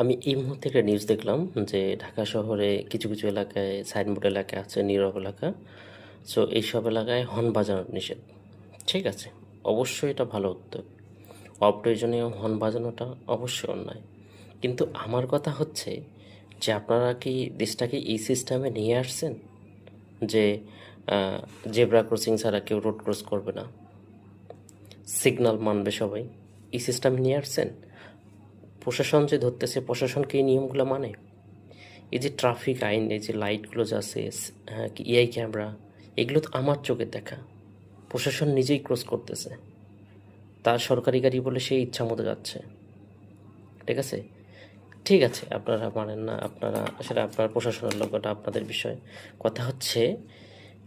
আমি এই মুহূর্তে একটা নিউজ দেখলাম যে ঢাকা শহরে কিছু কিছু এলাকায় সাইনবোর্ড এলাকা আছে, নীরব এলাকা। সো এইসব এলাকায় হর্ন বাজানো নিষেধ। ঠিক আছে, অবশ্যই এটা ভালো উদ্যোগ। অপ্রয়োজনীয় হর্ন বাজানোটা অবশ্যই অন্যায়। কিন্তু আমার কথা হচ্ছে যে আপনারা কি দেশটাকে এই সিস্টেমে নিয়ে আসছেন যে জেব্রা ক্রসিং ছাড়া কেউ রোড ক্রস করবে না, সিগন্যাল মানবে সবাই? এই সিস্টেমে নিয়ে আসছেন। প্রশাসন যে ধরতেছে, প্রশাসন কি এই নিয়মগুলো মানে? এই যে ট্রাফিক আইন, এই যে লাইটগুলো যে আছে, হ্যাঁ, এআই ক্যামেরা, এগুলো তো আমার চোখে দেখা। প্রশাসন নিজেই ক্রস করতেছে, তার সরকারি গাড়ি বলে সেই ইচ্ছা মতো যাচ্ছে। ঠিক আছে, ঠিক আছে, আপনারা মানেন না, আপনারা সেটা আপনার প্রশাসনের লোক, ওটা আপনাদের বিষয়। কথা হচ্ছে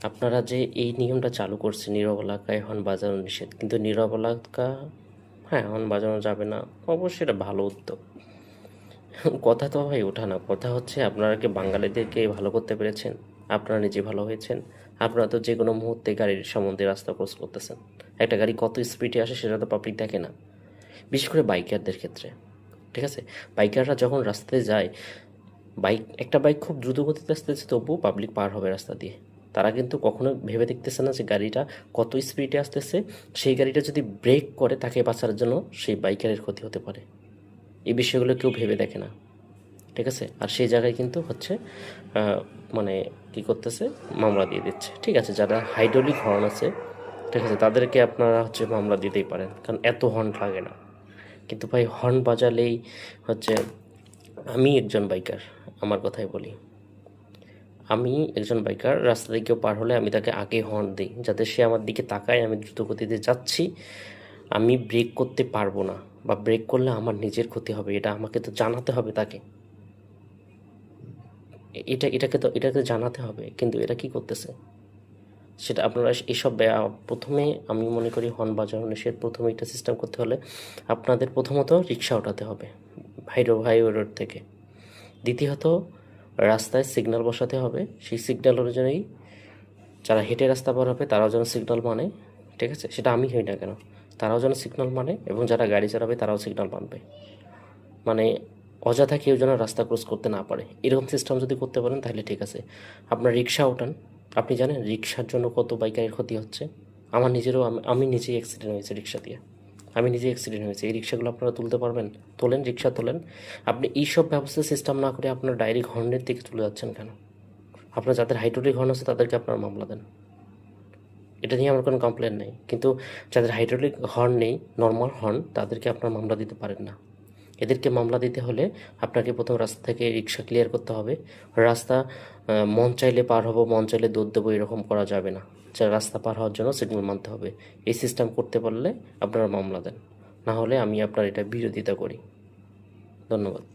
আপনারা যে এই নিয়মটা চালু করছে নীরব এলাকায় হর্ন বাজানো নিষেধ, কিন্তু নীরব এলাকা, হ্যাঁ, হর্ন বাজানো যাবে না, অবশ্যই এটা ভালো উদ্যোগ। কথা তো ভাই ওঠা না, কথা হচ্ছে আপনারা কি বাঙালিদেরকে ভালো করতে পেরেছেন? আপনারা নিজে ভালো হয়েছেন? আপনারা তো যে কোনো মুহূর্তে গাড়ির সম্বন্ধে রাস্তা ক্রস করতেছেন। একটা গাড়ি কত স্পিডে আসে সেটা তো পাবলিক দেখে না, বিশেষ করে বাইকারদের ক্ষেত্রে। ঠিক আছে, বাইকাররা যখন রাস্তায় যায়, একটা বাইক খুব দ্রুত গতিতে আসতেছে, তবুও পাবলিক পার হবে রাস্তা দিয়ে। তারা কিন্তু কখনো ভেবে দেখতেছে না যে গাড়িটা কত স্পিডে আসতেছে, সেই গাড়িটা যদি ব্রেক করে তাকে বাঁচার জন্য সেই বাইকারের ক্ষতি হতে পারে। এই বিষয়গুলো কেউ ভেবে দেখে না। ঠিক আছে, আর সেই জায়গায় কিন্তু হচ্ছে মানে কি করতেছে, মামলা দিয়ে দিচ্ছে। ঠিক আছে, যারা হাইড্রোলিক হর্ন আছে, ঠিক আছে, তাদেরকে আপনারা হচ্ছে মামলা দিতেই পারেন, কারণ এত হর্ন লাগে না। কিন্তু ভাই হর্ন বাজালেই হচ্ছে, আমি একজন বাইকার, আমার কথাই বলি, আমি একজন বাইকার, রাস্তা দিয়ে কেউ পার হলে আমি তাকে আগে হর্ন দিই, যাতে সে আমার দিকে তাকায়, আমি দ্রুত গতিতে যাচ্ছি, আমি ব্রেক করতে পারবো না, বা ব্রেক করলে আমার নিজের ক্ষতি হবে, এটা আমাকে তো জানাতে হবে তাকে। এটাকে জানাতে হবে, কিন্তু এরা কি করতেছে সেটা আপনারা এসব প্রথমে আমি মনে করি হর্ন বাজানো নিষেধ। প্রথমে এটা সিস্টেম করতে হলে আপনাদের প্রথমত রিক্সা ওঠাতে হবে হাইওয়ে রোড থেকে। দ্বিতীয়ত রাস্তায় সিগন্যাল বসাতে হবে, সেই সিগন্যাল অনুযায়ী যারা হেঁটে রাস্তা পার হবে তারাও যেন সিগন্যাল মানে। ঠিক আছে, সেটা আমি হই না কেন, তারাও যেন সিগন্যাল মানে, এবং যারা গাড়ি চালাবে তারাও সিগন্যাল মানবে। মানে অযথা কেউ যেন রাস্তা ক্রস করতে না পারে, এরকম সিস্টেম যদি করতে পারেন তাহলে ঠিক আছে। আপনার রিক্সা ওঠান, আপনি জানেন রিক্সার জন্য কত বাইকারের ক্ষতি হচ্ছে? আমার নিজেরও, আমি নিজেই অ্যাক্সিডেন্ট হয়েছে রিক্সা দিয়ে, আমি নিজেই অ্যাক্সিডেন্ট হয়েছে। এই রিক্সাগুলো আপনারা তুলতে পারবেন? তোলেন, রিক্সা তোলেন। আপনি এইসব ব্যবস্থা সিস্টেম না করে আপনার ডাইরেক্ট হর্নের দিকে চলে যাচ্ছেন কেন? আপনার যাদের হাইড্রোলিক হর্ন আছে তাদেরকে আপনারা মামলা দেন, এটা নিয়ে আমার কোনো কমপ্লেন নেই। কিন্তু যাদের হাইড্রোলিক হর্ন নেই, নর্মাল হর্ন, তাদেরকে আপনারা মামলা দিতে পারেন না। এদেরকে মামলা দিতে হলে আপনাকে প্রথম রাস্তা থেকে রিক্সা ক্লিয়ার করতে হবে। রাস্তা মন চাইলে পার হবো, মন চাইলে দৌড় দেবো, এরকম করা যাবে না। যা রাস্তা পার হওয়ার জন্য সিগন্যাল মানতে হবে। এই সিস্টেম করতে পারলে আপনারা মামলা দেন, না হলে আমি আপনার এটা বিরোধিতা করি। ধন্যবাদ।